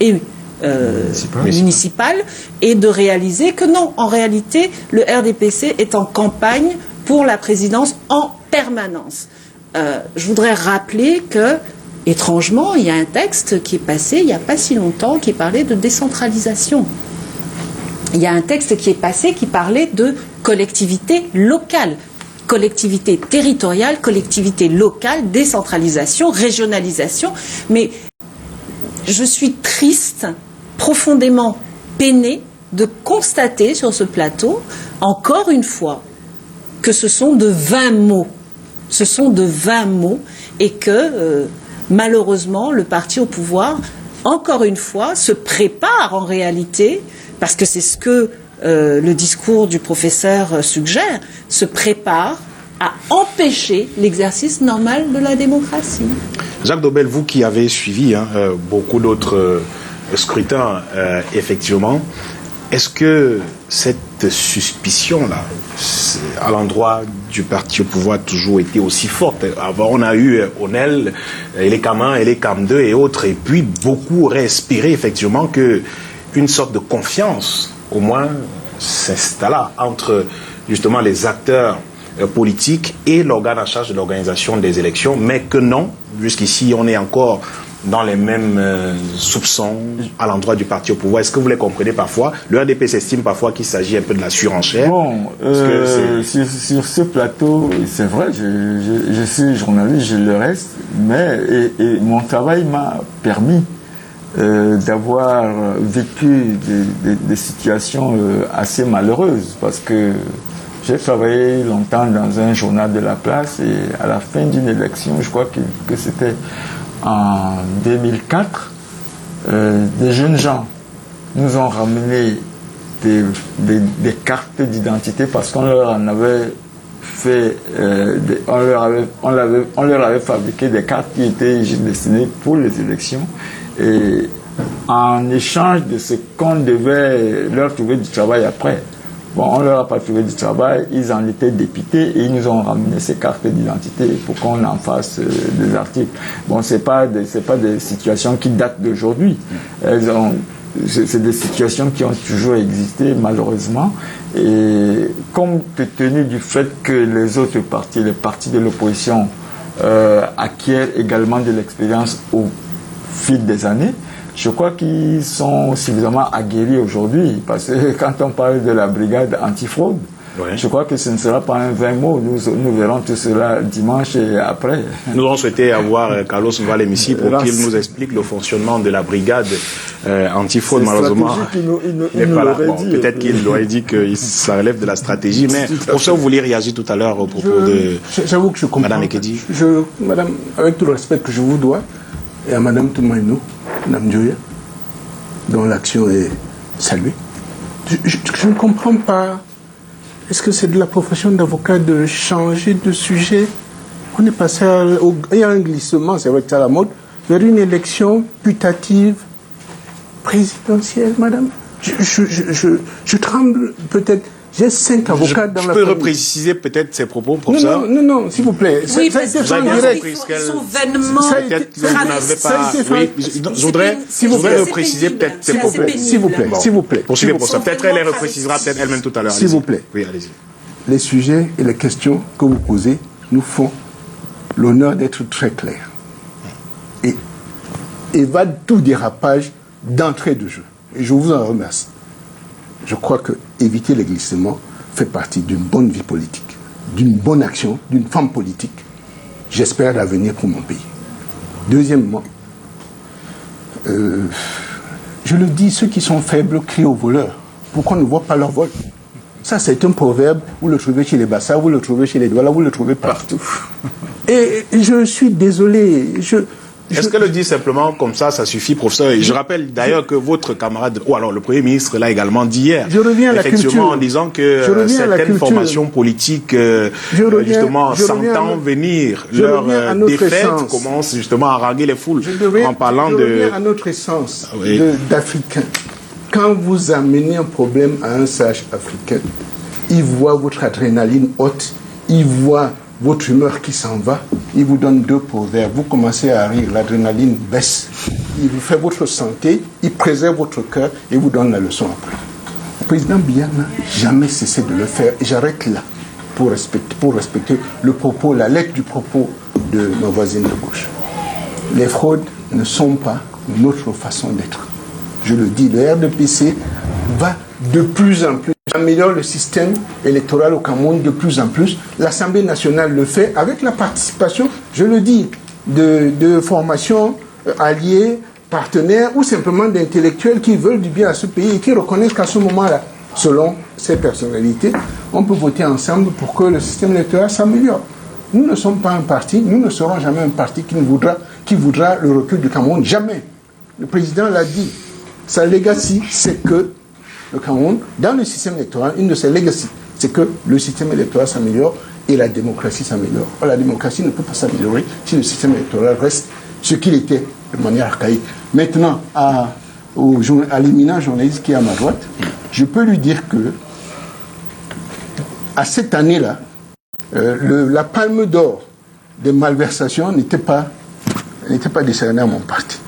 et municipal, et de réaliser que non, en réalité, le RDPC est en campagne pour la présidence en permanence. Je voudrais rappeler que, étrangement, il y a un texte qui est passé il n'y a pas si longtemps qui parlait de décentralisation. Il y a un texte qui est passé qui parlait de collectivité locale, collectivité territoriale, collectivité locale, décentralisation, régionalisation. Mais je suis triste, profondément peinée de constater sur ce plateau, encore une fois, que ce sont de vains mots. Ce sont de vains mots et que, malheureusement, le parti au pouvoir, encore une fois, se prépare en réalité, parce que c'est ce que le discours du professeur suggère, se prépare à empêcher l'exercice normal de la démocratie. Jacques Dobel, vous qui avez suivi beaucoup d'autres scrutins, effectivement, est-ce que cette suspicion-là, à l'endroit du parti au pouvoir, a toujours été aussi forte? Avant, on a eu Onel, et les CAM 1 et les CAM 2 et autres, et puis beaucoup auraient espéré effectivement qu'une sorte de confiance, au moins, s'installa entre justement les acteurs politiques et l'organe en charge de l'organisation des élections, mais que non, jusqu'ici, on est encore dans les mêmes soupçons à l'endroit du parti au pouvoir. Est-ce que vous les comprenez parfois? Le RDP s'estime parfois qu'il s'agit un peu de la surenchère. Bon, sur ce plateau, c'est vrai, je suis journaliste, je le reste, mais et mon travail m'a permis d'avoir vécu des situations assez malheureuses, parce que j'ai travaillé longtemps dans un journal de la place, et à la fin d'une élection, je crois que c'était en 2004, des jeunes gens nous ont ramené des cartes d'identité parce qu'on leur en avait fait, on leur avait fabriqué des cartes qui étaient destinées pour les élections, et en échange de ce qu'on devait leur trouver du travail après. Bon, on leur a pas trouvé du travail, ils en étaient dépités et ils nous ont ramené ces cartes d'identité pour qu'on en fasse des articles. Bon, c'est pas des situations qui datent d'aujourd'hui. C'est des situations qui ont toujours existé, malheureusement. Et compte tenu du fait que les autres partis, les partis de l'opposition, acquièrent également de l'expérience au fil des années, je crois qu'ils sont suffisamment aguerris aujourd'hui, parce que quand on parle de la brigade antifraude, ouais, je crois que ce ne sera pas un vain mot. Nous verrons tout cela dimanche et après. Nous aurons souhaité avoir Carlos Nvalemisi pour qu'il nous explique le fonctionnement de la brigade antifraude. Malheureusement, peut-être qu'il aurait dit que ça relève de la stratégie, mais professeur, vous vouliez réagir tout à l'heure au propos de j'avoue que je comprends. Madame Ekedi. Madame, avec tout le respect que je vous dois, et à Madame Toumaïno, Madame Dioya, dont l'action est saluée, je ne comprends pas. Est-ce que c'est de la profession d'avocat de changer de sujet? On est passé il y a un glissement, c'est vrai que c'est à la mode, vers une élection putative présidentielle, madame. Je tremble peut-être. J'ai 5 avocats dans la famille. Je peux repréciser peut-être ces propos, professeur? Non, s'il vous plaît. Oui, parce que ils sont vainement je voudrais repréciser peut-être ces propos. S'il vous plaît. Poursuivez, professeur. Peut-être elle les reprécisera peut-être elle-même tout à l'heure. S'il vous plaît. Oui, allez-y. Les sujets et les questions que vous posez nous font l'honneur d'être très clairs. Et évadent tout dérapage d'entrée de jeu. Et je vous en remercie. Je crois que éviter les glissements fait partie d'une bonne vie politique, d'une bonne action, d'une femme politique. J'espère l'avenir pour mon pays. Deuxièmement, je le dis, ceux qui sont faibles crient aux voleurs. Pourquoi on ne voit pas leur vol? Ça, c'est un proverbe, vous le trouvez chez les Bassas, vous le trouvez chez les Douala, vous le trouvez partout. Et je suis désolé, Est-ce que le dire simplement comme ça suffit, professeur? Je rappelle d'ailleurs que votre camarade, ou alors le Premier ministre l'a également dit hier, je reviens à la effectivement culture. En disant que certaines formations politiques, justement, sentant venir leur défaite, commencent justement à haranguer les foules en parlant de... Je reviens à notre essence d'Africain. Quand vous amenez un problème à un sage africain, il voit votre adrénaline haute, il voit votre humeur qui s'en va, il vous donne 2 proverbes, vous commencez à rire, l'adrénaline baisse, il vous fait votre santé, il préserve votre cœur et vous donne la leçon après. Le président Biya n'a jamais cessé de le faire et j'arrête là pour respecter le propos, la lettre du propos de nos voisines de gauche. Les fraudes ne sont pas notre façon d'être. Je le dis, le RDPC va de plus en plus, améliore le système électoral au Cameroun de plus en plus. L'Assemblée nationale le fait avec la participation, je le dis, de formations alliées, partenaires ou simplement d'intellectuels qui veulent du bien à ce pays et qui reconnaissent qu'à ce moment-là, selon ces personnalités, on peut voter ensemble pour que le système électoral s'améliore. Nous ne sommes pas un parti, nous ne serons jamais un parti qui voudra le recul du Cameroun, jamais. Le président l'a dit, sa legacy, c'est que le Cameroun, dans le système électoral, une de ses legacies, c'est que le système électoral s'améliore et la démocratie s'améliore. La démocratie ne peut pas s'améliorer si le système électoral reste ce qu'il était de manière archaïque. Maintenant, à l'éminent journaliste qui est à ma droite, je peux lui dire que à cette année-là, la palme d'or des malversations n'était pas décernée à mon parti.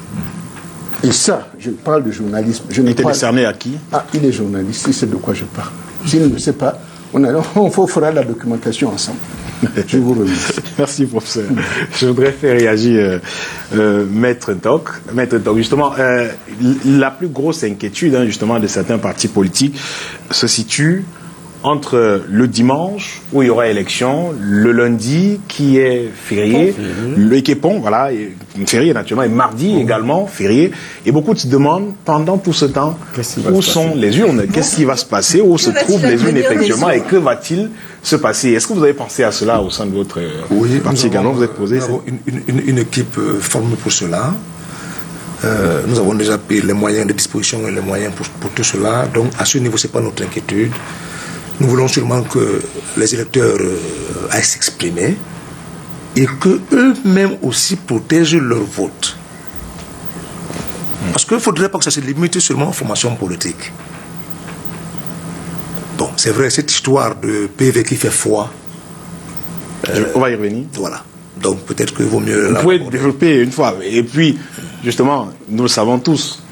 Et ça, je parle de journalisme. Il était décerné à qui? Il est journaliste, il sait de quoi je parle. S'il ne le sait pas, on fera la documentation ensemble. Je vous remercie. Merci, professeur. Je voudrais faire réagir Maître Doc. Maître Doc, justement, la plus grosse inquiétude justement de certains partis politiques se situe entre le dimanche où il y aura élection, le lundi qui est férié, le Képon, voilà, férié naturellement, et mardi également férié. Et beaucoup se demandent pendant tout ce temps où sont les urnes, qu'est-ce qui va se passer, où se trouvent les urnes effectivement et que va-t-il se passer. Est-ce que vous avez pensé à cela au sein de votre parti également? Vous êtes posé une équipe formée pour cela. Nous avons déjà pris les moyens de disposition et les moyens pour tout cela. Donc à ce niveau, ce n'est pas notre inquiétude. Nous voulons sûrement que les électeurs aillent s'exprimer et qu'eux-mêmes aussi protègent leur vote. Parce qu'il ne faudrait pas que ça se limite seulement aux formations politiques. Bon, c'est vrai, cette histoire de PV qui fait foi. On va y revenir. Voilà. Donc peut-être qu'il vaut mieux... Vous pouvez développer une fois. Et puis, justement, nous le savons tous,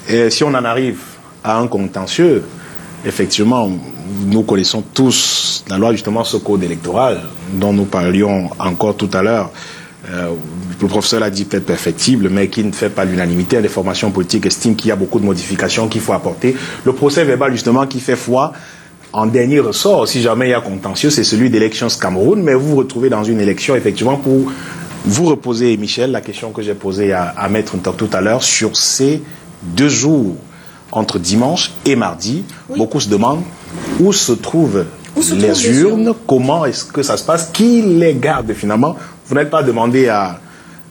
et si on en arrive à un contentieux, effectivement, nous connaissons tous la loi, justement, ce code électoral dont nous parlions encore tout à l'heure. Le professeur l'a dit peut-être perfectible, mais qui ne fait pas l'unanimité. Les formations politiques estiment qu'il y a beaucoup de modifications qu'il faut apporter. Le procès verbal, justement, qui fait foi, en dernier ressort, si jamais il y a contentieux, c'est celui d'élections Cameroun, mais vous vous retrouvez dans une élection, effectivement, pour vous reposer, Michel, la question que j'ai posée à Maître Ntok tout à l'heure, sur ces 2 jours entre dimanche et mardi. Oui. Beaucoup se demandent où se trouvent les urnes, comment est-ce que ça se passe, qui les garde finalement. Vous n'êtes pas demandé à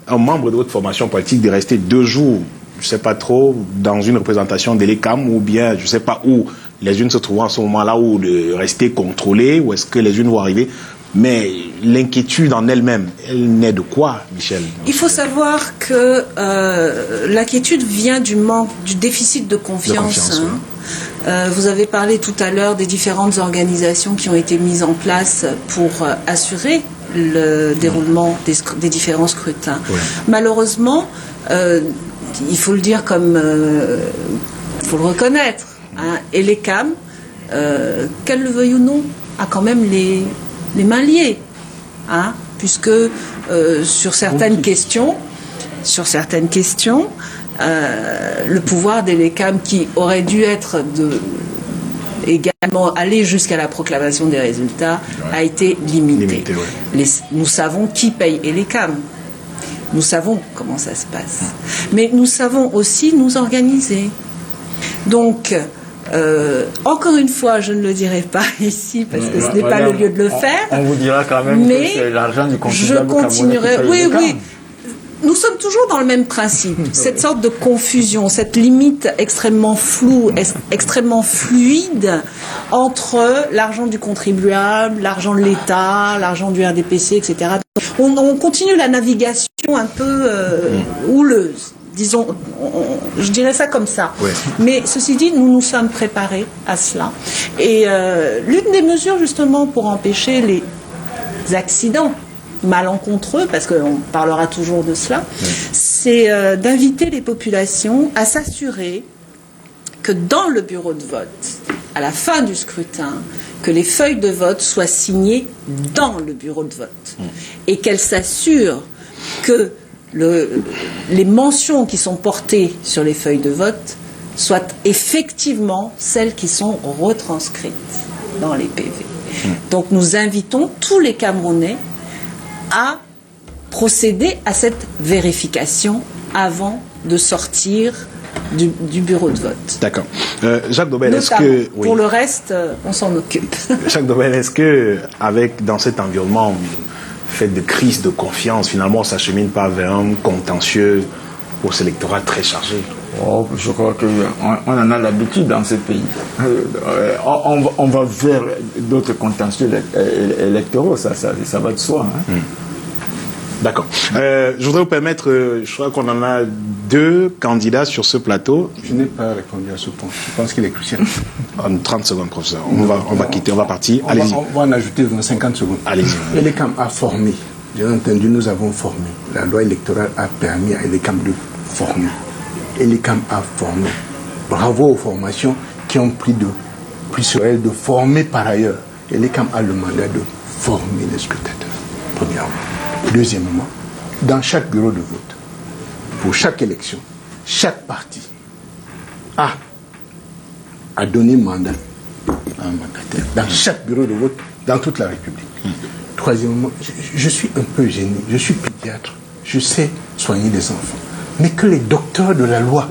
un membre de votre formation politique de rester 2 jours, je ne sais pas trop, dans une représentation de l'ECAM ou bien je ne sais pas où les urnes se trouvent en ce moment-là, ou de rester contrôlées, ou est-ce que les urnes vont arriver. Mais l'inquiétude en elle-même, elle naît de quoi, Michel? Il faut savoir que l'inquiétude vient du déficit de confiance. Vous avez parlé tout à l'heure des différentes organisations qui ont été mises en place pour assurer le déroulement des différents scrutins. Ouais. Malheureusement, il faut le dire comme... il faut le reconnaître. Et l'ECAM, qu'elle le veuille ou non, a quand même les mains liées, puisque sur certaines questions, le pouvoir des l'ECAM, qui aurait dû être également aller jusqu'à la proclamation des résultats, a été limité. Nous savons qui paye l'ECAM. Nous savons comment ça se passe. Mais nous savons aussi nous organiser. Donc, encore une fois, je ne le dirai pas ici parce que ce n'est pas le lieu de le faire. On vous dira quand même que c'est l'argent du contribuable. Je continuerai. Oui. Nous sommes toujours dans le même principe. Cette sorte de confusion, cette limite extrêmement floue, extrêmement fluide entre l'argent du contribuable, l'argent de l'État, l'argent du RDPC, etc. On continue la navigation un peu houleuse. Disons, je dirais ça comme ça. Ouais. Mais ceci dit, nous nous sommes préparés à cela. Et l'une des mesures, justement, pour empêcher accidents malencontreux, parce qu'on parlera toujours de cela, c'est d'inviter les populations à s'assurer que dans le bureau de vote, à la fin du scrutin, que les feuilles de vote soient signées dans le bureau de vote et qu'elles s'assurent que les mentions qui sont portées sur les feuilles de vote soient effectivement celles qui sont retranscrites dans les PV. Donc nous invitons tous les Camerounais à procéder à cette vérification avant de sortir du bureau de vote. D'accord. Jacques Dobel, est-ce que... Oui. Pour le reste, on s'en occupe. Jacques Dobel, est-ce que, dans cet environnement fait de crise de confiance, finalement, on s'achemine pas vers un contentieux pour ce électorat très chargé? Je crois qu'on en a l'habitude dans ce pays. On va vers d'autres contentieux électoraux, ça va de soi. Hein. D'accord. Je voudrais vous permettre, je crois qu'on en a 2 candidats sur ce plateau. Je n'ai pas répondu à ce point. Je pense qu'il est crucial. En 30 secondes, professeur. On va quitter, on va partir. Allez-y. On va en ajouter dans 50 secondes. Allez-y. Elecam a formé. Bien entendu, nous avons formé. La loi électorale a permis à Elecam de former. Elecam a formé. Bravo aux formations qui ont pris sur elles de former par ailleurs. Elecam a le mandat de former les scrutateurs, premièrement. Deuxièmement, dans chaque bureau de vote, pour chaque élection, chaque parti a donné mandat à un mandataire. Dans chaque bureau de vote, dans toute la République. Troisièmement, je suis un peu gêné. Je suis pédiatre. Je sais soigner les enfants. Mais que les docteurs de la loi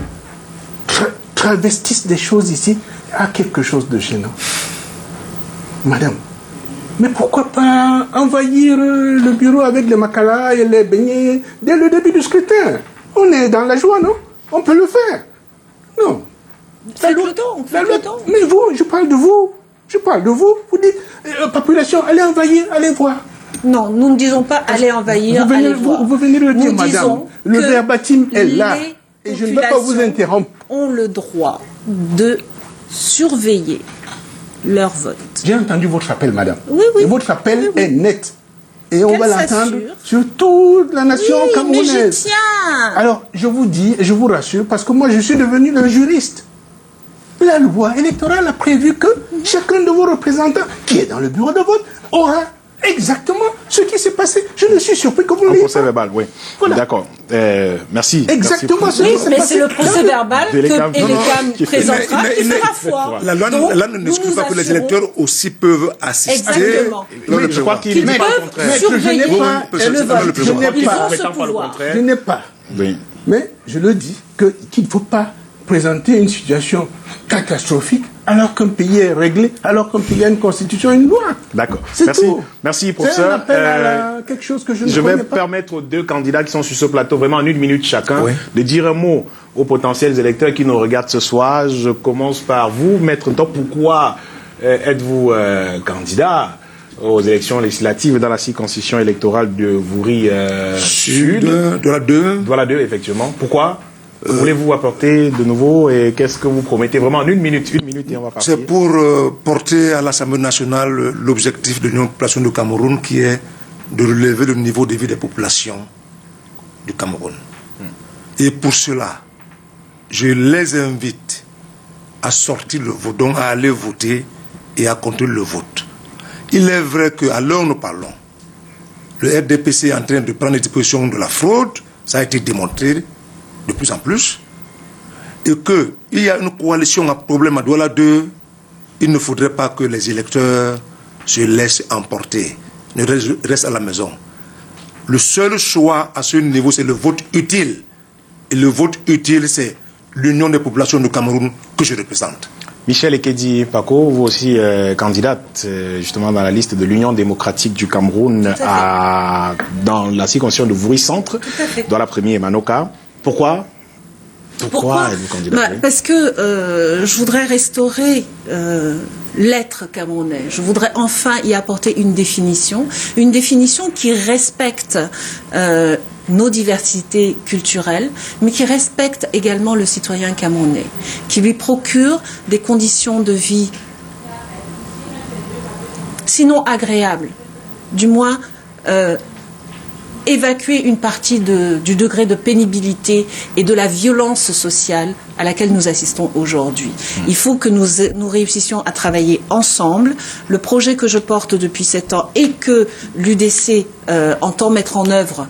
travestissent des choses ici a quelque chose de gênant. Madame, mais pourquoi pas envahir le bureau avec les makala et les beignets dès le début du scrutin? On est dans la joie, non? On peut le faire. Non. Faites-le donc. Mais vous, je parle de vous. Vous dites, population, allez envahir, allez voir. Non, nous ne disons pas allez envahir, allez voir. Vous venez le dire, madame. Le verbatim est là. Et je ne veux pas vous interrompre. Ont le droit de surveiller leur vote. J'ai entendu votre appel, madame. Oui. Et votre appel est net. Et on va l'entendre sur toute la nation camerounaise. Mais je tiens. Alors, je vous dis, et je vous rassure, parce que moi, je suis devenu le juriste. La loi électorale a prévu que chacun de vos représentants qui est dans le bureau de vote aura exactement ce qui s'est passé. Je ne suis surpris que vous le procès verbal, oui. Voilà. D'accord. Merci. Exactement ce qui s'est passé. Mais c'est le procès verbal que Elecam présentera qui fera foi. La loi ne n'exclut pas que les électeurs aussi peuvent assister. Exactement. Mais je crois qu'il n'est pas surveiller Je n'ai pas. Oui. Mais je le dis qu'il ne faut pas présenter une situation catastrophique alors qu'un pays est réglé, alors qu'un pays a une constitution et une loi. D'accord. Merci. Merci, professeur. C'est un appel à quelque chose que je ne connais vais pas. permettre aux 2 candidats qui sont sur ce plateau, vraiment en 1 minute chacun, de dire un mot aux potentiels électeurs qui nous regardent ce soir. Je commence par vous, Maître Top. Pourquoi êtes-vous candidat aux élections législatives dans la circonscription électorale de Vouri Sud? Douala 2, effectivement. Pourquoi voulez-vous apporter de nouveau et qu'est-ce que vous promettez? Vraiment en 1 minute et on va partir. C'est pour porter à l'Assemblée nationale l'objectif de l'Union de population du Cameroun qui est de relever le niveau de vie des populations du Cameroun. Et pour cela, je les invite à sortir le vote, donc à aller voter et à compter le vote. Il est vrai qu'à l'heure où nous parlons, le RDPC est en train de prendre les dispositions de la fraude, ça a été démontré de plus en plus, et qu'il y a une coalition à problème à Douala 2, il ne faudrait pas que les électeurs se laissent emporter, ne restent à la maison. Le seul choix à ce niveau, c'est le vote utile. Et le vote utile, c'est l'Union des populations du Cameroun que je représente. Michel Ekedi Paco, vous aussi candidate justement dans la liste de l'Union démocratique du Cameroun dans la circonscription de Vouri Centre, dans la première Manoka. Pourquoi êtes-vous candidat? Parce que je voudrais restaurer l'être camerounais. Je voudrais enfin y apporter une définition qui respecte nos diversités culturelles, mais qui respecte également le citoyen camerounais, qui lui procure des conditions de vie sinon agréables, du moins évacuer une partie du degré de pénibilité et de la violence sociale à laquelle nous assistons aujourd'hui. Il faut que nous réussissions à travailler ensemble. Le projet que je porte depuis 7 ans et que l'UDC entend mettre en œuvre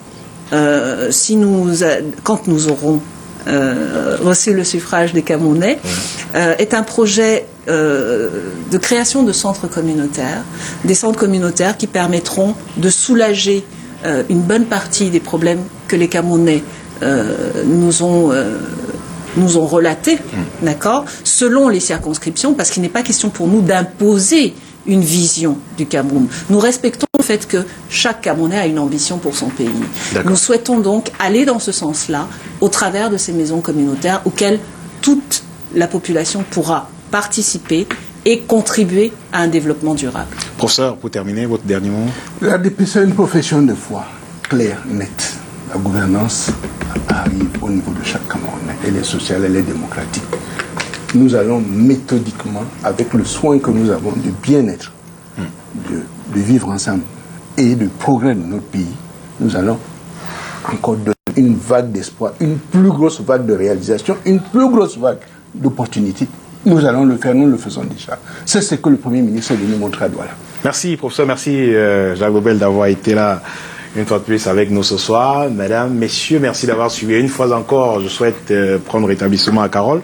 quand nous aurons reçu le suffrage des Camerounais, est un projet de création de centres communautaires, des centres communautaires qui permettront de soulager une bonne partie des problèmes que les Camerounais nous ont relatés, d'accord, selon les circonscriptions, parce qu'il n'est pas question pour nous d'imposer une vision du Cameroun. Nous respectons le fait que chaque Camerounais a une ambition pour son pays. Nous souhaitons donc aller dans ce sens-là, au travers de ces maisons communautaires auxquelles toute la population pourra participer et contribuer à un développement durable. Professeur, pour terminer, votre dernier mot. La DPC est une profession de foi, claire, nette. La gouvernance arrive au niveau de chaque Camerounais. Elle est sociale, elle est démocratique. Nous allons méthodiquement, avec le soin que nous avons du bien-être, de vivre ensemble et du progrès de notre pays, nous allons encore donner une vague d'espoir, une plus grosse vague de réalisation, une plus grosse vague d'opportunités. Nous allons le faire, nous le faisons déjà. C'est ce que le Premier ministre de nous montrer à Douala. Merci, professeur, merci Jacques Bobel d'avoir été là une fois de plus avec nous ce soir. Mesdames, messieurs, merci d'avoir suivi. Une fois encore, je souhaite prendre rétablissement à Carole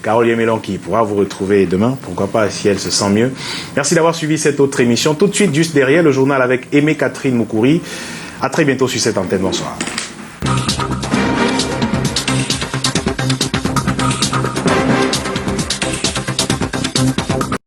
Yemelon qui pourra vous retrouver demain, pourquoi pas si elle se sent mieux. Merci d'avoir suivi cette autre émission. Tout de suite, juste derrière, le journal avec Aimé Catherine Moukouri. À très bientôt sur cette antenne. Bonsoir.